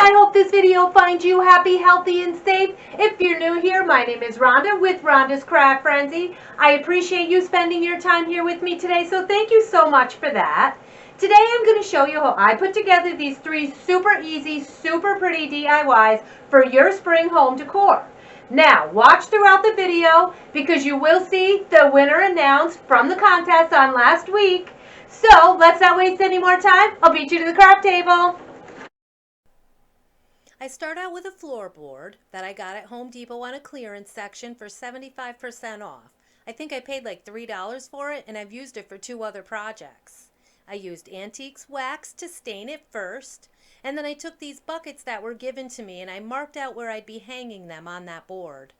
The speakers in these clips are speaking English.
I hope this video finds you happy, healthy, and safe. If you're new here, my name is Rhonda with Rhonda's Craft Frenzy. I appreciate you spending your time here with me today, so thank you so much for that. Today I'm going to show you how I put together these 3 super easy, super pretty DIYs for your spring home decor. Now, watch throughout the video because you will see the winner announced from the contest on last week. So, let's not waste any more time. I'll beat you to the craft table. I start out with a floorboard that I got at Home Depot on a clearance section for 75% off. I think I paid like $3 for it, and I've used it for 2 other projects. I used Antiques wax to stain it first, and then I took these buckets that were given to me and I marked out where I'd be hanging them on that board.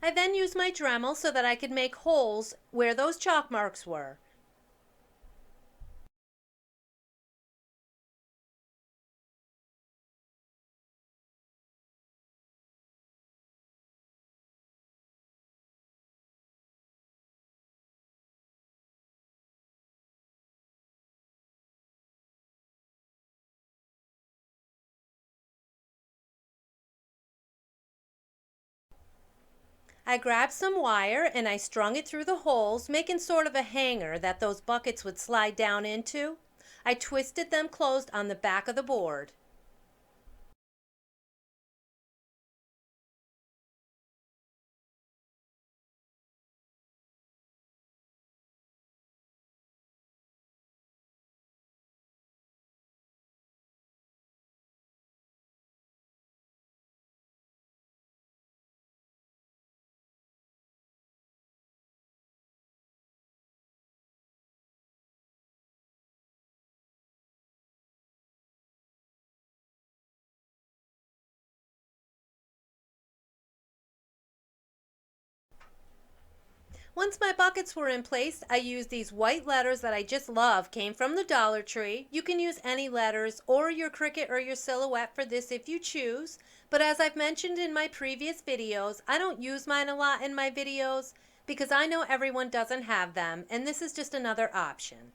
I then used my Dremel so that I could make holes where those chalk marks were. I grabbed some wire and I strung it through the holes, making sort of a hanger that those buckets would slide down into. I twisted them closed on the back of the board. Once my buckets were in place, I used these white letters that I just love, came from the Dollar Tree. You can use any letters or your Cricut or your Silhouette for this if you choose. But as I've mentioned in my previous videos, I don't use mine a lot in my videos because I know everyone doesn't have them, and this is just another option.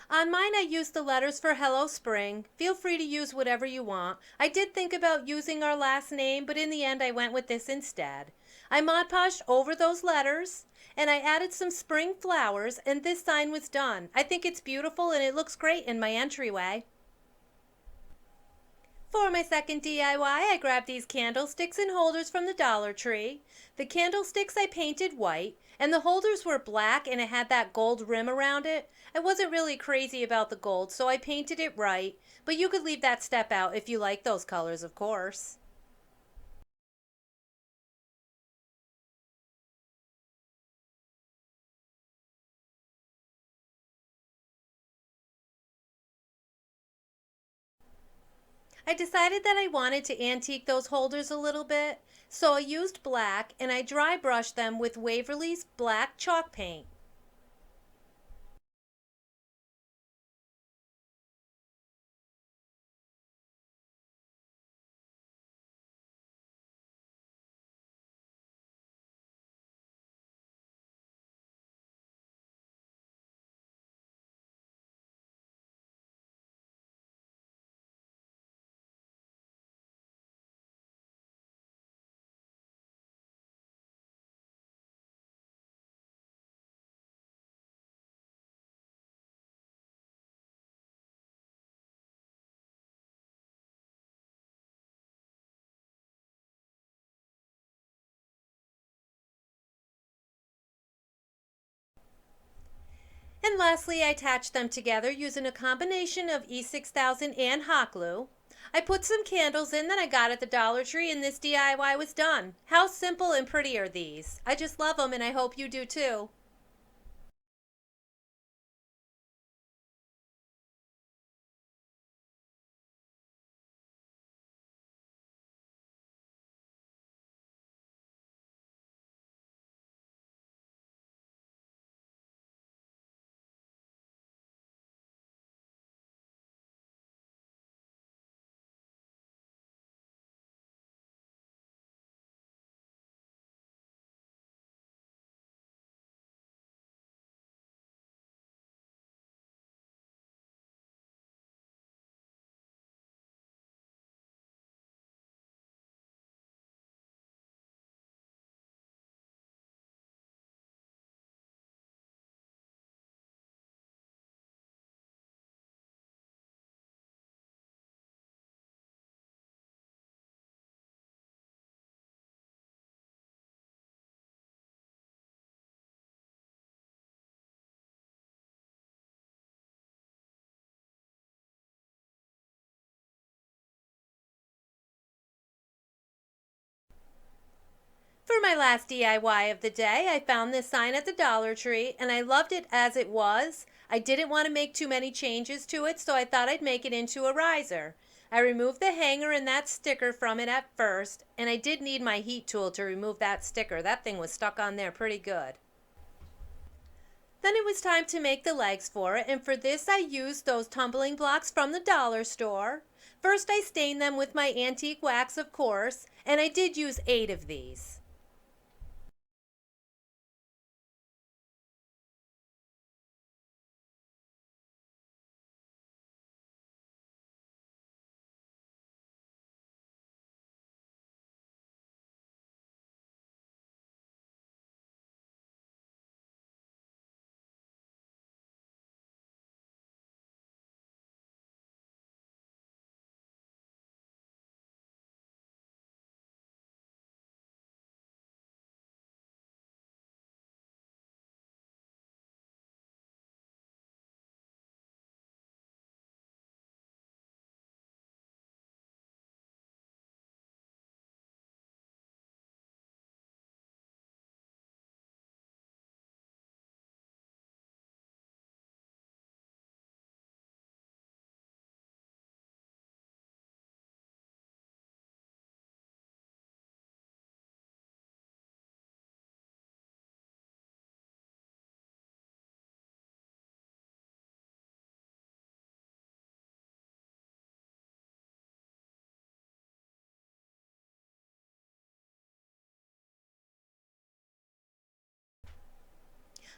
On mine, I used the letters for Hello Spring. Feel free to use whatever you want. I did think about using our last name, but in the end, I went with this instead. I Mod Podged over those letters, and I added some spring flowers, and this sign was done. I think it's beautiful, and it looks great in my entryway. For my second DIY, I grabbed these candlesticks and holders from the Dollar Tree. The candlesticks I painted white, and the holders were black and it had that gold rim around it. I wasn't really crazy about the gold, so I painted it right, but you could leave that step out if you like those colors, of course. I decided that I wanted to antique those holders a little bit, so I used black and I dry brushed them with Waverly's black chalk paint. And lastly, I attached them together using a combination of E6000 and hot glue. I put some candles in that I got at the Dollar Tree and this DIY was done. How simple and pretty are these? I just love them and I hope you do too. For my last DIY of the day, I found this sign at the Dollar Tree and I loved it as it was. I didn't want to make too many changes to it, so I thought I'd make it into a riser. I removed the hanger and that sticker from it at first, and I did need my heat tool to remove that sticker. That thing was stuck on there pretty good. Then it was time to make the legs for it, and for this I used those tumbling blocks from the dollar store. First I stained them with my antique wax, of course, and I did use 8 of these.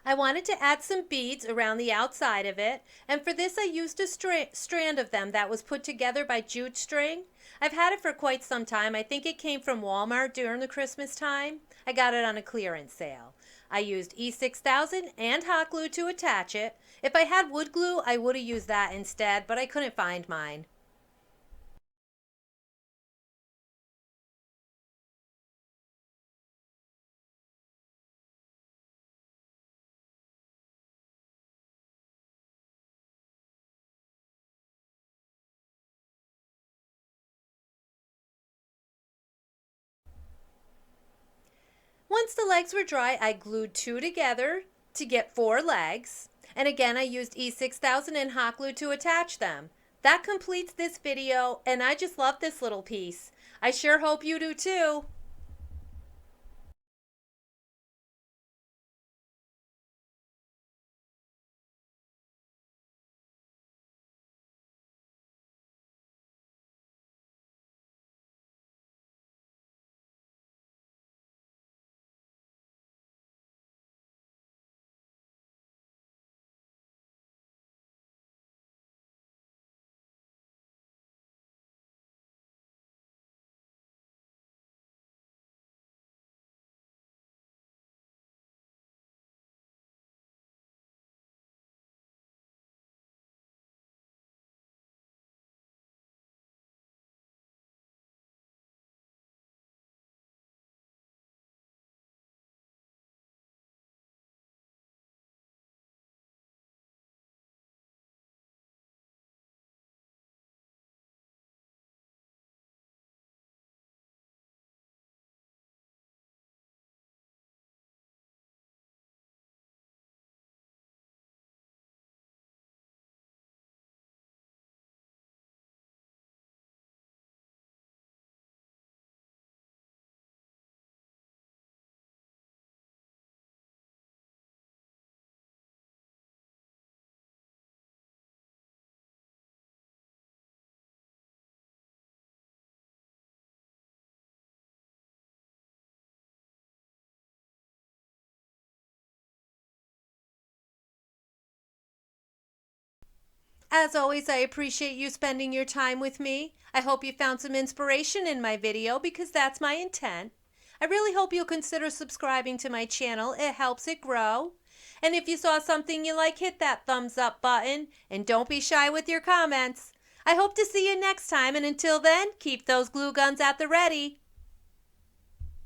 I wanted to add some beads around the outside of it, and for this I used a strand of them that was put together by jute string. I've had it for quite some time. I think it came from Walmart during the Christmas time. I got it on a clearance sale. I used E6000 and hot glue to attach it. If I had wood glue, I would have used that instead, but I couldn't find mine. Once the legs were dry, I glued 2 together to get 4 legs. And again, I used E6000 and hot glue to attach them. That completes this video, and I just love this little piece. I sure hope you do too. As always, I appreciate you spending your time with me. I hope you found some inspiration in my video because that's my intent. I really hope you'll consider subscribing to my channel. It helps it grow. And if you saw something you like, hit that thumbs up button. And don't be shy with your comments. I hope to see you next time. And until then, keep those glue guns at the ready.